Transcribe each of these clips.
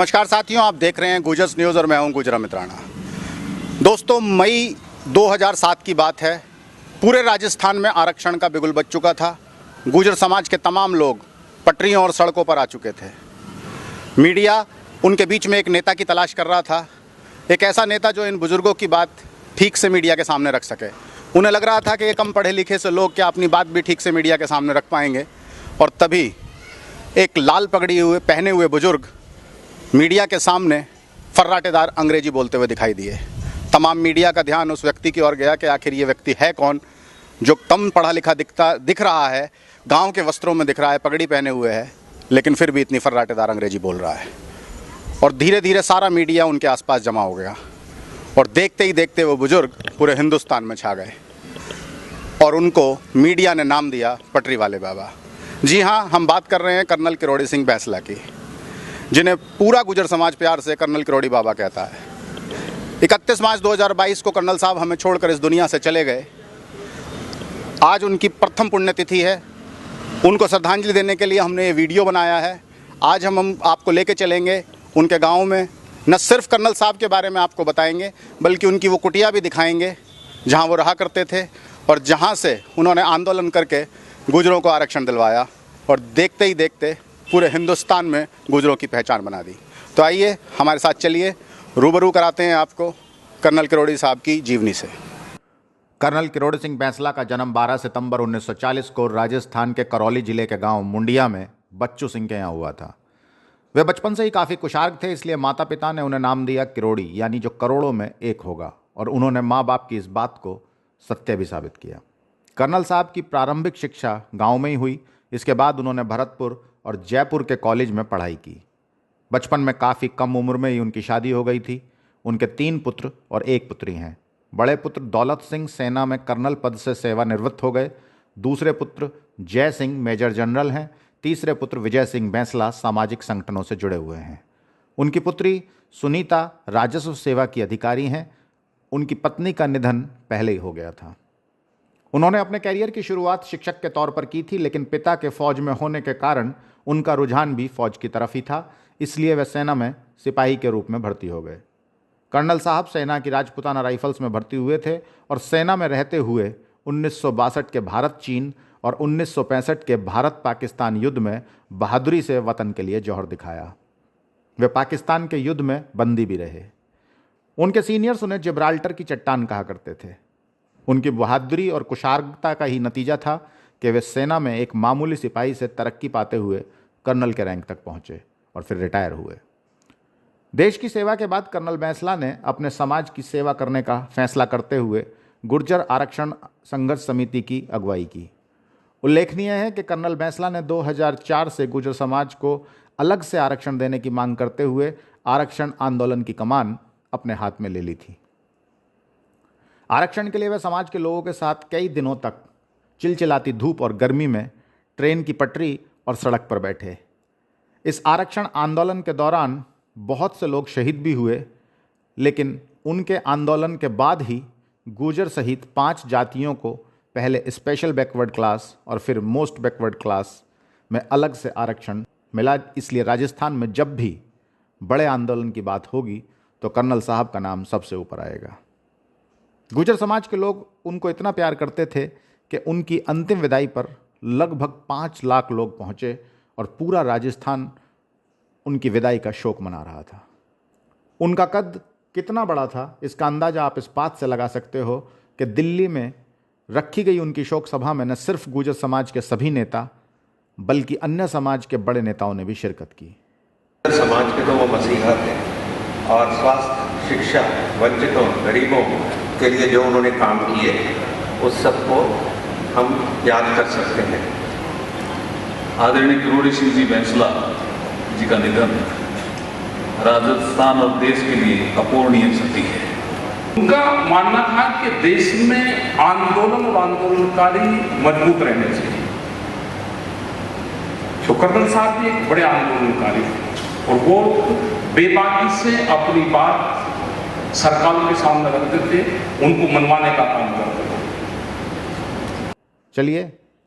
नमस्कार साथियों, आप देख रहे हैं गुजर्स न्यूज़ और मैं हूं गुजरा मित्राना। दोस्तों, मई 2007 की बात है। पूरे राजस्थान में आरक्षण का बिगुल बज चुका था। गुजर समाज के तमाम लोग पटरियों और सड़कों पर आ चुके थे। मीडिया उनके बीच में एक नेता की तलाश कर रहा था, एक ऐसा नेता जो इन बुजुर्गों की बात ठीक से मीडिया के सामने रख सके। उन्हें लग रहा था कि ये कम पढ़े लिखे से लोग क्या अपनी बात भी ठीक से मीडिया के सामने रख पाएंगे। और तभी एक लाल पगड़ी पहने हुए बुजुर्ग मीडिया के सामने फर्राटेदार अंग्रेजी बोलते हुए दिखाई दिए। तमाम मीडिया का ध्यान उस व्यक्ति की ओर गया कि आखिर ये व्यक्ति है कौन, जो कम पढ़ा लिखा दिख रहा है, गांव के वस्त्रों में दिख रहा है, पगड़ी पहने हुए है, लेकिन फिर भी इतनी फर्राटेदार अंग्रेजी बोल रहा है। और धीरे धीरे सारा मीडिया उनके आसपास जमा हो गया और देखते ही देखते वो बुजुर्ग पूरे हिंदुस्तान में छा गए और उनको मीडिया ने नाम दिया पटरी वाले बाबा। जी हाँ, हम बात कर रहे हैं कर्नल किरोड़ी सिंह बैंसला की, जिन्हें पूरा गुजर समाज प्यार से कर्नल किरोड़ी बाबा कहता है। 31 मार्च 2022 को कर्नल साहब हमें छोड़कर इस दुनिया से चले गए। आज उनकी प्रथम पुण्यतिथि है। उनको श्रद्धांजलि देने के लिए हमने ये वीडियो बनाया है। आज हम आपको लेके चलेंगे उनके गांव में। न सिर्फ कर्नल साहब के बारे में आपको बताएंगे, बल्कि उनकी वो कुटिया भी दिखाएंगे जहां वो रहा करते थे और जहां से उन्होंने आंदोलन करके गुजरों को आरक्षण दिलवाया और देखते ही देखते पूरे हिंदुस्तान में गुजरों की पहचान बना दी। तो आइए हमारे साथ चलिए, रूबरू कराते हैं आपको कर्नल किरोड़ी साहब की जीवनी से। कर्नल किरोड़ी सिंह बैंसला का जन्म 12 सितंबर 1940 को राजस्थान के करौली जिले के गांव मुंडिया में बच्चू सिंह के यहाँ हुआ था। वे बचपन से ही काफ़ी कुशार्ग थे, इसलिए माता पिता ने उन्हें नाम दिया किरोड़ी, यानी जो करोड़ों में एक होगा, और उन्होंने माँ बाप की इस बात को सत्य भी साबित किया। कर्नल साहब की प्रारंभिक शिक्षा गाँव में ही हुई। इसके बाद उन्होंने भरतपुर और जयपुर के कॉलेज में पढ़ाई की। बचपन में काफ़ी कम उम्र में ही उनकी शादी हो गई थी। उनके 3 पुत्र और 1 पुत्री हैं। बड़े पुत्र दौलत सिंह सेना में कर्नल पद से सेवानिवृत्त हो गए। दूसरे पुत्र जय सिंह मेजर जनरल हैं। तीसरे पुत्र विजय सिंह बैंसला सामाजिक संगठनों से जुड़े हुए हैं। उनकी पुत्री सुनीता राजस्व सेवा की अधिकारी हैं। उनकी पत्नी का निधन पहले ही हो गया था। उन्होंने अपने कैरियर की शुरुआत शिक्षक के तौर पर की थी, लेकिन पिता के फौज में होने के कारण उनका रुझान भी फौज की तरफ ही था, इसलिए वे सेना में सिपाही के रूप में भर्ती हो गए। कर्नल साहब सेना की राजपुताना राइफल्स में भर्ती हुए थे और सेना में रहते हुए 1962 के भारत चीन और 1965 के भारत पाकिस्तान युद्ध में बहादुरी से वतन के लिए जौहर दिखाया। वे पाकिस्तान के युद्ध में बंदी भी रहे। उनके सीनियर्स उन्हें जिब्राल्टर की चट्टान कहा करते थे। उनकी बहादुरी और कुशार्गता का ही नतीजा था कि वे सेना में एक मामूली सिपाही से तरक्की पाते हुए कर्नल के रैंक तक पहुंचे और फिर रिटायर हुए। देश की सेवा के बाद कर्नल बैंसला ने अपने समाज की सेवा करने का फैसला करते हुए गुर्जर आरक्षण संघर्ष समिति की अगुवाई की। उल्लेखनीय है कि कर्नल बैंसला ने 2004 से गुर्जर समाज को अलग से आरक्षण देने की मांग करते हुए आरक्षण आंदोलन की कमान अपने हाथ में ले ली थी। आरक्षण के लिए वे समाज के लोगों के साथ कई दिनों तक चिलचिलाती धूप और गर्मी में ट्रेन की पटरी और सड़क पर बैठे। इस आरक्षण आंदोलन के दौरान बहुत से लोग शहीद भी हुए, लेकिन उनके आंदोलन के बाद ही गुर्जर सहित 5 जातियों को पहले स्पेशल बैकवर्ड क्लास और फिर मोस्ट बैकवर्ड क्लास में अलग से आरक्षण मिला। इसलिए राजस्थान में जब भी बड़े आंदोलन की बात होगी तो कर्नल साहब का नाम सबसे ऊपर आएगा। गुर्जर समाज के लोग उनको इतना प्यार करते थे कि उनकी अंतिम विदाई पर लगभग 5 लाख लोग पहुंचे और पूरा राजस्थान उनकी विदाई का शोक मना रहा था। उनका कद कितना बड़ा था, इसका अंदाजा आप इस बात से लगा सकते हो कि दिल्ली में रखी गई उनकी शोक सभा में न सिर्फ गुर्जर समाज के सभी नेता, बल्कि अन्य समाज के बड़े नेताओं ने भी शिरकत की। समाज के तो वो मसीहा थे और स्वास्थ्य, शिक्षा, वंचितों, गरीबों के लिए जो उन्होंने काम किए उस सबको हम याद कर सकते हैं। आदरणीय किरोड़ी सिंह जी बैंसला जी का निधन राजस्थान और देश के लिए अपूरणीय क्षति है। उनका मानना था कि देश में आंदोलन और आंदोलनकारी मजबूत रहने चाहिए। तो कर्नल साहब भी एक बड़े आंदोलनकारी और वो बेबाकी से अपनी बात सरकार के सामने रखते थे, उनको मनवाने का काम करते थे। चलिए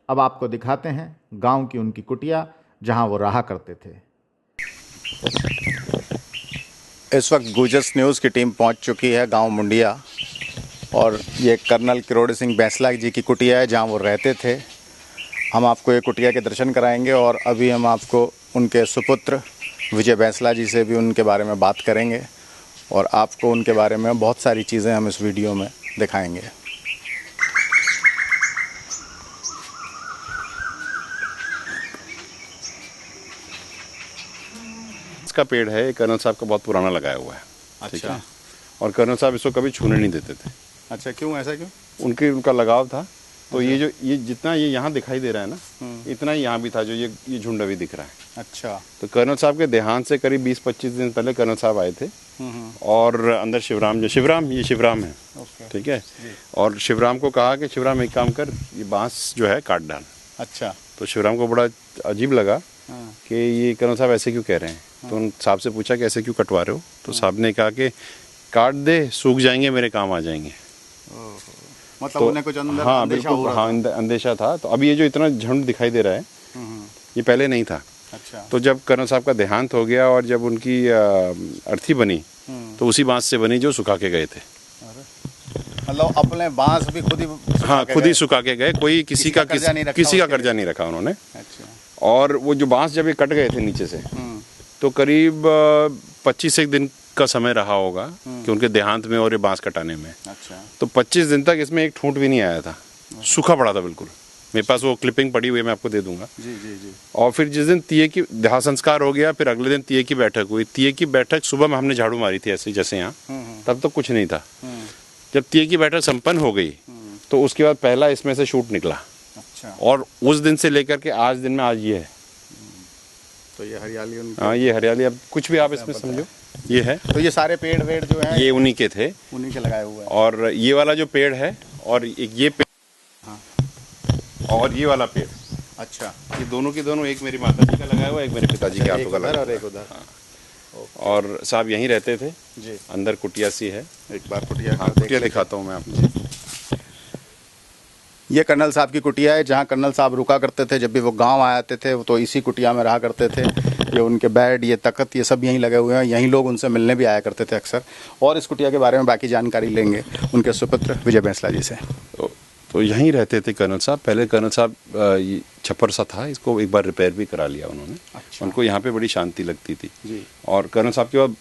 अब आपको दिखाते हैं गांव की उनकी कुटिया जहां वो रहा करते थे। इस वक्त गुजस न्यूज़ की टीम पहुंच चुकी है गांव मुंडिया और ये कर्नल किरोड़ी सिंह बैंसला जी की कुटिया है जहां वो रहते थे। हम आपको ये कुटिया के दर्शन कराएंगे और अभी हम आपको उनके सुपुत्र विजय बैंसला जी से भी उनके बारे में बात करेंगे और आपको उनके बारे में बहुत सारी चीज़ें हम इस वीडियो में दिखाएंगे। इसका पेड़ है, कर्नल साहब का बहुत पुराना लगाया हुआ है। ठीक है। और कर्नल साहब इसको कभी छूने नहीं देते थे। अच्छा, क्यों, ऐसा क्यों? उनका लगाव था। तो ये जितना ये यहाँ दिखाई दे रहा है ना, इतना ही यहाँ भी था, जो ये झुंड अभी दिख रहा है। अच्छा। तो कर्नल साहब के देहांत से करीब 20-25 दिन पहले कर्नल साहब आए थे और अंदर शिवराम है। ठीक है। और शिवराम को कहा कि शिवराम एक काम कर, ये बांस जो है काट डाल। अच्छा। तो शिवराम को बड़ा अजीब लगा कि ये कर्नल साहब ऐसे क्यों कह रहे हैं। तो उन साहब से पूछा कि ऐसे क्यों कटवा रहे हो। तो साहब ने कहा कि काट दे, सूख जाएंगे, मेरे काम आ जाएंगे। मतलब तो उन्हें कुछ अंदर हाँ, अंदेशा बिल्कुल, हो रहा हाँ, अंदेशा था। तो अभी ये जो इतना झुंड दिखाई दे रहा है, ये पहले नहीं था। अच्छा। तो जब कर्नल साहब का देहांत हो गया और जब उनकी अर्थी बनी, तो उसी बांस से बनी जो सुखा के गए थे। मतलब अपने बांस भी खुद ही हाँ, खुद ही सुखा के गए। कोई किसी का कर्जा नहीं रखा उन्होंने। अच्छा। और वो जो बांस जब ये कट गए थे नीचे से, तो करीब 25 एक दिन का समय रहा होगा कि उनके देहांत में और ये बांस कटाने में। अच्छा। तो 25 दिन तक इसमें एक ठूंठ भी नहीं आया था, सूखा पड़ा था बिल्कुल। मेरे पास वो क्लिपिंग पड़ी हुई है, मैं आपको दे दूंगा। जी जी जी। और फिर जिस दिन तिये की देह संस्कार हो गया, फिर अगले दिन तिये की बैठक हुई। तिये की बैठक सुबह में हमने झाड़ू मारी थी ऐसे जैसे यहाँ, तब तो कुछ नहीं था। जब तिये की बैठक संपन्न हो गई, तो उसके बाद पहला इसमें से शूट निकला। अच्छा। और उस दिन से लेकर के आज दिन में आज ये है। तो ये हरियाली उनकी। हाँ, ये हरियाली, अब कुछ भी आप इसमें समझो, ये है। तो ये सारे पेड़ वेड़ जो हैं ये उन्हीं के थे, उन्हीं के लगाए हुए हैं। और ये वाला जो पेड़ है और एक ये पेड़, और ये वाला पेड़। अच्छा। ये दोनों के दोनों, एक मेरी माता जी का लगाया हुआ, एक मेरे पिताजी के हाथों का लगाया और एक उधर। और साहब यहीं रहते थे जी। अंदर कुटिया सी है। एक बार कुटिया कुटिया दिखाता हूँ मैं आपको। ये कर्नल साहब की कुटिया है जहाँ कर्नल साहब रुका करते थे। जब भी वो गांव आते थे तो इसी कुटिया में रहा करते थे। ये उनके बेड, ये तख्त, ये सब यहीं लगे हुए हैं। यहीं लोग उनसे मिलने भी आया करते थे अक्सर। और इस कुटिया के बारे में बाकी जानकारी लेंगे उनके सुपुत्र विजय बैंसला जी से। तो यहीं रहते थे कर्नल साहब। पहले कर्नल साहब ये छप्पर सा था, इसको एक बार रिपेयर भी करा लिया उन्होंने। अच्छा। उनको यहाँ पे बड़ी शांति लगती थी जी। और कर्नल साहब के बाद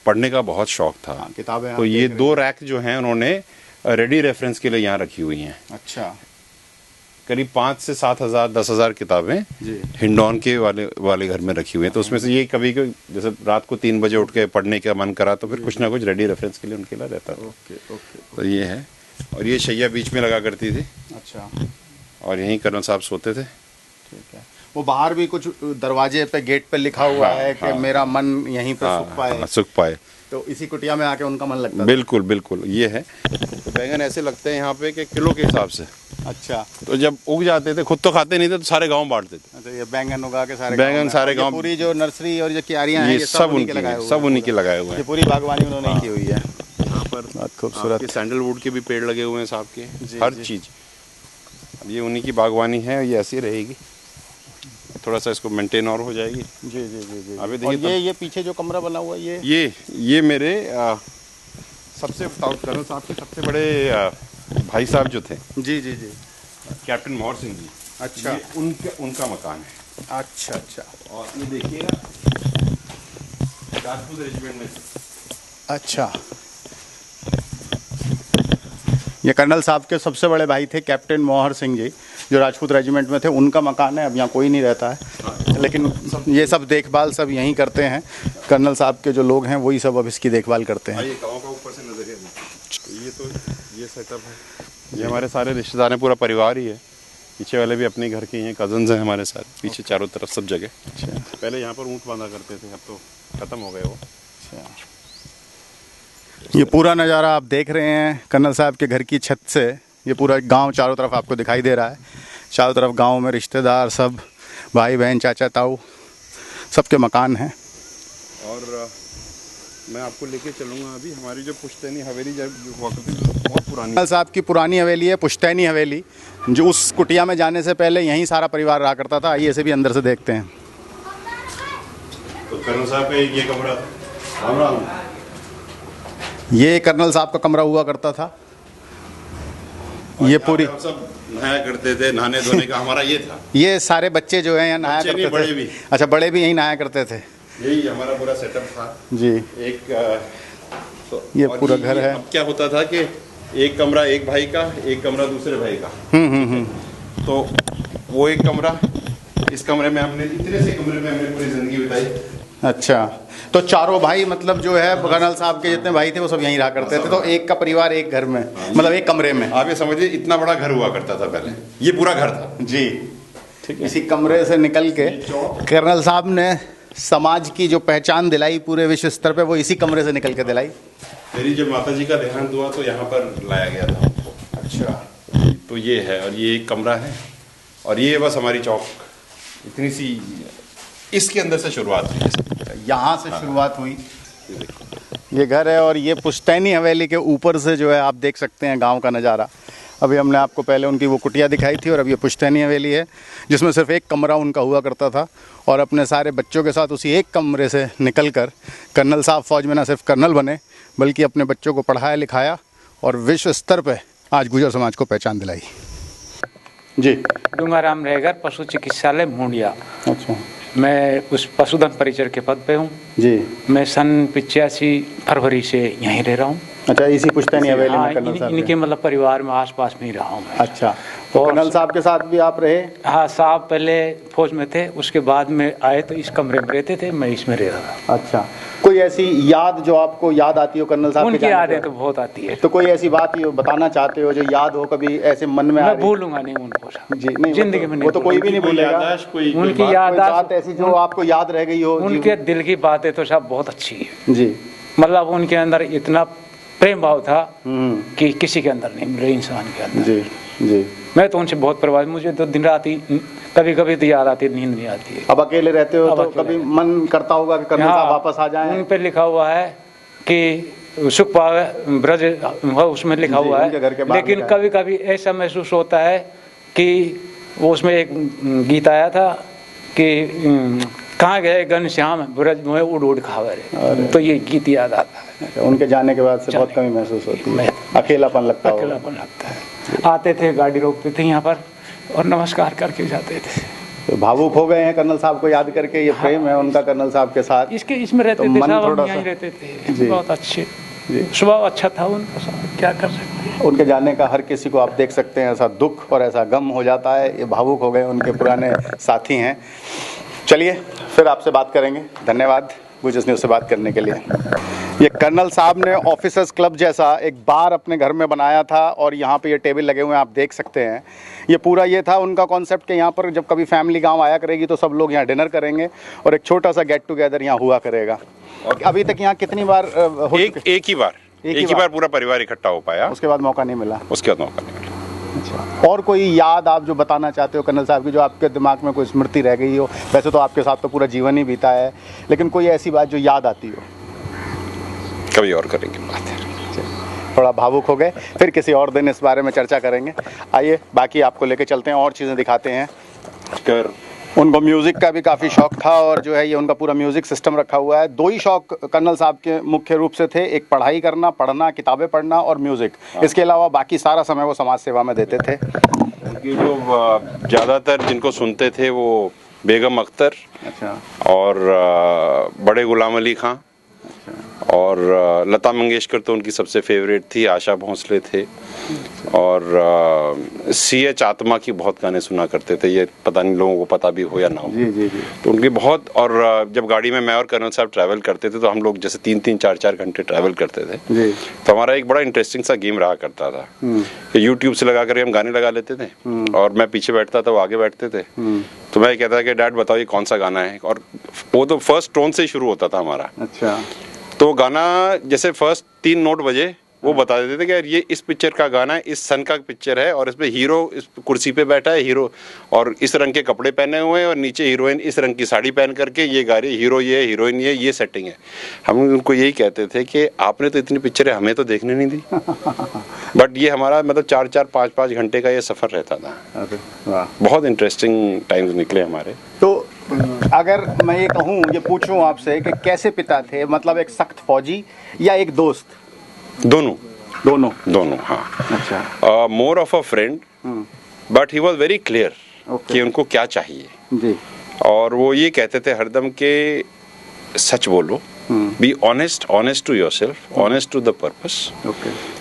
पढ़ने का बहुत शौक था। हाँ, किताबें। तो ये 2 रैक जो हैं उन्होंने रेडी रेफरेंस के लिए यहाँ रखी हुई हैं। अच्छा। करीब 5 से 7 हजार 10 हजार किताबें हिंडौन के वाले घर में रखी हुई हैं। तो उसमें से ये कभी जैसे रात को 3 बजे उठ के पढ़ने का मन करा तो फिर कुछ ना कुछ रेडी रेफरेंस के लिए उनके लिए रहता था। तो ये है। और ये शैया बीच में लगा करती थी। अच्छा। और यहीं कर्नल साहब सोते थे। ठीक है। वो बाहर भी कुछ दरवाजे पे, गेट पे लिखा हुआ है कि मेरा मन यहीं पे सुख पाए। सुख पाए। तो इसी कुटिया में आके उनका मन लगता था। बिल्कुल बिल्कुल, ये है। तो बैंगन ऐसे लगते हैं यहाँ पे कि किलो के हिसाब से। अच्छा। तो जब उग जाते थे, खुद तो खाते नहीं थे, तो सारे गांव बांटते थे। अच्छा, ये बैंगन उगा के सारे गांव, पूरी जो नर्सरी और जो क्यारियां हैं, ये सब उन्हीं के लगाए हुए हैं। ये पूरी बागवानी उन्होंने की हुई है। यहाँ पर बहुत खूबसूरत सैंडलवुड के भी पेड़ लगे हुए हैं साहब के, हर चीज। अब ये उन्हीं की बागवानी है, ये ऐसी रहेगी। थोड़ा सा इसको मेंटेन और हो जाएगी। जी जी जी जी। अभी देखिए, ये पीछे जो कमरा बना हुआ है, ये मेरे सबसे कर्नल साहब के सबसे बड़े भाई साहब जो थे। जी जी जी। कैप्टन मोहर सिंह जी। अच्छा। ये उनका मकान है। अच्छा अच्छा। और ये देखिएगा, राजपूत रेजिमेंट में। अच्छा। ये कर्नल साहब के सबसे बड़े भाई थे कैप्टन मोहर सिंह जी, जो राजपूत रेजिमेंट में थे। उनका मकान है। अब यहाँ कोई नहीं रहता है, लेकिन ये सब देखभाल सब यहीं करते हैं। कर्नल साहब के जो लोग हैं वही सब अब इसकी देखभाल करते हैं। ये गाँव का ऊपर से नजरिया है। ये सेटअप है। ये हमारे सारे रिश्तेदार हैं, पूरा परिवार ही है। पीछे वाले भी अपने घर के ही हैं, कजन्स हैं हमारे साथ, पीछे चारों तरफ सब जगह। अच्छा। पहले यहाँ पर ऊँट बांधा करते थे, अब तो खत्म हो गए वो। अच्छा। ये पूरा नज़ारा आप देख रहे हैं कर्नल साहब के घर की छत से। ये पूरा गांव चारों तरफ आपको दिखाई दे रहा है। चारों तरफ गांव में रिश्तेदार सब, भाई बहन, चाचा ताऊ, सबके मकान हैं। और मैं आपको लेके चलूँगा अभी हमारी जो पुश्तैनी हवेली जो हुआ करती थी, बहुत पुरानी। कर्नल साहब की पुरानी हवेली है, पुश्तैनी हवेली, जो उस कुटिया में जाने से पहले यहीं सारा परिवार रहा करता था। आइए इसे भी अंदर से देखते हैं। तो कर्नल साहब का ये कमरा था। राम राम। ये कर्नल साहब का कमरा हुआ करता था। ये पूरी हम सब नहाया करते थे, नहाने धोने का हमारा ये था। ये सारे बच्चे जो हैं यहाँ नहाया बच्चे नहीं, करते बड़े थे। भी। अच्छा, बड़े भी यहीं नहाया करते थे। यही हमारा पूरा सेटअप था। जी, एक ये और पूरा घर है। अब क्या होता था कि एक कमरा एक भाई का, एक कमरा दूसरे भाई का। तो वो एक कमरा, इस कमरे में हमने, इतने से कमरे में हमने पूरी जिंदगी बिताई। अच्छा, तो चारों भाई मतलब जो है कर्नल साहब के जितने भाई थे वो सब यहीं रहा करते थे। तो एक का परिवार एक घर में, मतलब एक कमरे में। आप ये समझिए इतना बड़ा घर हुआ करता था पहले, ये पूरा घर था। जी, ठीक है। इसी कमरे से निकल के कर्नल साहब ने समाज की जो पहचान दिलाई पूरे विश्व स्तर पे, वो इसी कमरे से निकल के दिलाई। मेरी जब माता जी का देहांत हुआ तो यहाँ पर लाया गया था हमको। अच्छा, तो ये है, और ये एक कमरा है, और ये बस हमारी चौक, इतनी सी, इसके अंदर से शुरुआत हुई। यहाँ से शुरुआत हुई। ये घर है और ये पुश्तैनी हवेली के ऊपर से जो है आप देख सकते हैं गांव का नज़ारा। अभी हमने आपको पहले उनकी वो कुटिया दिखाई थी, और अब ये पुश्तैनी हवेली है जिसमें सिर्फ एक कमरा उनका हुआ करता था। और अपने सारे बच्चों के साथ उसी एक कमरे से निकलकर कर्नल साहब फ़ौज में न सिर्फ कर्नल बने, बल्कि अपने बच्चों को पढ़ाया लिखाया और विश्व स्तर पर आज गुर्जर समाज को पहचान दिलाई। जी, डूंगाराम रहेगर, पशु चिकित्सालय मुंडिया। अच्छा, मैं उस पशुधन परिचर के पद पे हूँ। जी। मैं सन 85 फरवरी से यहीं रह रहा हूँ। अच्छा, इसी पुश्तैनी हवेली हाँ, में कर्नल साहब इनके मतलब परिवार में आसपास में ही रहा हूँ मैं। अच्छा, तो कर्नल साहब के साथ भी आप रहे? हाँ, साहब पहले फौज में थे, उसके बाद में आए तो इस कमरे में रहते थे, मैं इसमें रह रहा था। अच्छा, कोई ऐसी याद जो आपको याद आती हो कर्नल साहब के उनकी जाने यादें पे? तो बहुत आती है। तो कोई ऐसी बात ये बताना चाहते हो जो याद हो, कभी ऐसे मन में आ मैं रही? भूलूंगा नहीं उनको साहब। जी, नहीं, जिंदगी में वो तो कोई भी नहीं भूलेगा। उनकी कोई यादाश्त, बात ऐसी जो आपको याद रह गई हो? उनके दिल की बातें तो साहब बहुत अच्छी है। जी, मतलब उनके अंदर इतना प्रेम भाव था कि किसी के अंदर नहीं मिले, इंसान के अंदर। जी, जी। मैं तो उनसे बहुत प्रभावित, मुझे तो दिन रात ही कभी कभी तो याद आती, नींद नहीं आती है। अब अकेले रहते हो अब तो अकेले कभी मन करता होगा कि कर्नल साहब वापस आ जाएं? उन पे लिखा हुआ है कि सुख पावे ब्रज, उसमें लिखा जी, हुआ उनके घर के है। बाहर लेकिन लिखा है। कभी कभी ऐसा महसूस होता है कि वो उसमें एक गीत आया था कि कहाँ गए घनश्याम ब्रज में उड़ उड़ खावे रे, तो ये गीत याद आता है। उनके जाने के बाद से बहुत कमी महसूस होती है, अकेलापन लगता होगा। अकेलापन लगता है। आते थे, गाड़ी रोकते थे यहाँ पर और नमस्कार करके जाते थे। तो भावुक हो गए हैं कर्नल साहब को याद करके? ये प्रेम है उनका कर्नल साहब के साथ। इसमें रहते तो थे मन साहब, हम थोड़ा यहीं सा- रहते थे। जी। बहुत अच्छे, स्वभाव अच्छा था उनका साहब, क्या कर सकते हैं। उनके जाने का हर किसी को आप देख सकते हैं ऐसा दुख और ऐसा गम हो जाता है। ये भावुक हो गए, उनके पुराने साथी हैं। चलिए फिर आपसे बात करेंगे। धन्यवाद गुर्जर न्यूज़ से बात करने के लिए। ये कर्नल साहब ने ऑफिसर्स क्लब जैसा एक बार अपने घर में बनाया था, और यहाँ पे ये टेबल लगे हुए हैं, आप देख सकते हैं। ये पूरा ये था उनका कॉन्सेप्ट कि यहाँ पर जब कभी फैमिली गांव आया करेगी तो सब लोग यहाँ डिनर करेंगे और एक छोटा सा गेट टुगेदर यहाँ हुआ करेगा। अभी तक यहाँ कितनी बार हो एक ही बार पूरा परिवार इकट्ठा हो पाया, उसके बाद मौका नहीं मिला? उसके बाद मौका नहीं मिला। अच्छा, और कोई याद आप जो बताना चाहते हो कर्नल साहब की, जो आपके दिमाग में कोई स्मृति रह गई हो? वैसे तो आपके साथ तो पूरा जीवन ही बीता है, लेकिन कोई ऐसी बात जो याद आती हो? कभी और करेंगे बात है। थोड़ा भावुक हो गए, फिर किसी और दिन इस बारे में चर्चा करेंगे। आइए बाकी आपको लेके चलते हैं और चीज़ें दिखाते हैं। कर उनको म्यूज़िक का भी काफ़ी शौक था, और जो है ये उनका पूरा म्यूज़िक सिस्टम रखा हुआ है। दो ही शौक कर्नल साहब के मुख्य रूप से थे, एक पढ़ाई करना, पढ़ना, किताबें पढ़ना, और म्यूज़िक। इसके अलावा बाकी सारा समय वो समाज सेवा में देते थे। उनकी जो ज़्यादातर जिनको सुनते थे वो बेगम अख्तर, अच्छा, और बड़े गुलाम अली खां, और लता मंगेशकर तो उनकी सबसे फेवरेट थी, आशा भोंसले थे, और CH आत्मा की बहुत गाने सुना करते थे। ये पता नहीं लोगों को पता भी हो या ना हो। जी जी जी। तो उनकी बहुत, और जब गाड़ी में मैं और कर्नल साहब ट्रैवल करते थे तो हम लोग जैसे 3-3, 4-4 घंटे ट्रैवल करते थे। जी। तो हमारा एक बड़ा इंटरेस्टिंग सा गेम रहा करता था कि यूट्यूब से लगा कर हम गाने लगा लेते थे, और मैं पीछे बैठता था, वो आगे बैठते थे। तो मैं कहता था कि डैड बताओ ये कौन सा गाना है, और वो तो फर्स्ट टोन से ही शुरू होता था हमारा। अच्छा, तो गाना जैसे फर्स्ट 3 नोट बजे वो बता देते थे कि यार ये इस पिक्चर का गाना है, इस सन का पिक्चर है, और इसमें हीरो इस कुर्सी पे बैठा है, हीरो और इस रंग के कपड़े पहने हुए हैं, और नीचे हीरोइन इस रंग की साड़ी पहन करके ये गा रही, हीरो ये, हीरोइन ये सेटिंग है। हम उनको यही कहते थे कि आपने तो इतनी पिक्चरें हमें तो देखने नहीं दी। बट ये हमारा मतलब 4-4, 5-5 घंटे का ये सफ़र रहता था। अरे वाह, बहुत इंटरेस्टिंग टाइम्स निकले हमारे। तो अगर मैं ये कहूँ, ये पूछूं आपसे कि कैसे पिता थे, मतलब एक सख्त फौजी या एक दोस्त? दोनों दोनों हाँ। अच्छा more of a friend, but he was very clear कि उनको क्या चाहिए जी और वो ये कहते थे हरदम के सच बोलो, be honest to yourself, honest to the purpose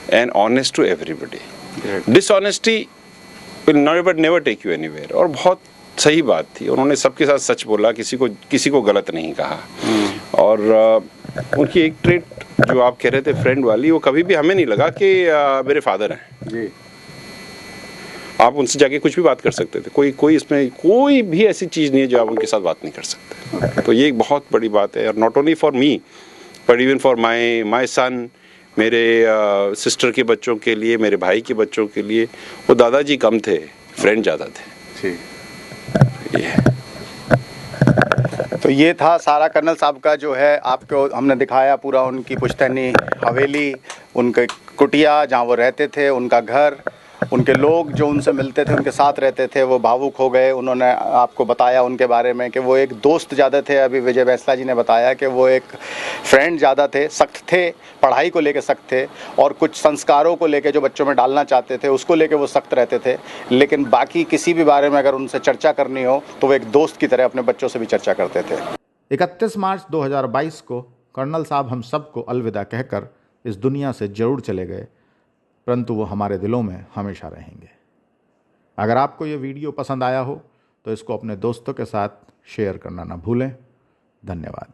and honest to everybody. Dishonesty will never take you anywhere. और बहुत सही बात थी, उन्होंने सबके साथ सच बोला, किसी को गलत नहीं कहा। और उनकी एक ट्रेट जो आप कह रहे थे फ्रेंड वाली, वो कभी भी हमें नहीं लगा कि मेरे फादर हैं जी। आप उनसे जाके कुछ भी बात कर सकते थे, कोई इसमें कोई भी ऐसी चीज़ नहीं है जो आप उनके साथ बात नहीं कर सकते। तो ये एक बहुत बड़ी बात है, और not only for me but even for my son, मेरे सिस्टर के बच्चों के लिए, मेरे भाई के बच्चों के लिए वो दादाजी कम थे, फ्रेंड ज़्यादा थे। तो ये था सारा कर्नल साहब का जो है, आपको हमने दिखाया पूरा उनकी पुश्तैनी हवेली, उनके कुटिया जहाँ वो रहते थे, उनका घर, उनके लोग जो उनसे मिलते थे, उनके साथ रहते थे, वो भावुक हो गए। उन्होंने आपको बताया उनके बारे में कि वो एक दोस्त ज़्यादा थे। अभी विजय बैंसला जी ने बताया कि वो एक फ्रेंड ज़्यादा थे, सख्त थे, पढ़ाई को लेके सख्त थे, और कुछ संस्कारों को लेके जो बच्चों में डालना चाहते थे उसको लेके वो सख्त रहते थे। लेकिन बाकी किसी भी बारे में अगर उनसे चर्चा करनी हो तो वो एक दोस्त की तरह अपने बच्चों से भी चर्चा करते थे। 31 मार्च 2022 को कर्नल साहब हम सबको अलविदा कहकर इस दुनिया से जरूर चले गए, परंतु वो हमारे दिलों में हमेशा रहेंगे। अगर आपको ये वीडियो पसंद आया हो तो इसको अपने दोस्तों के साथ शेयर करना ना भूलें। धन्यवाद।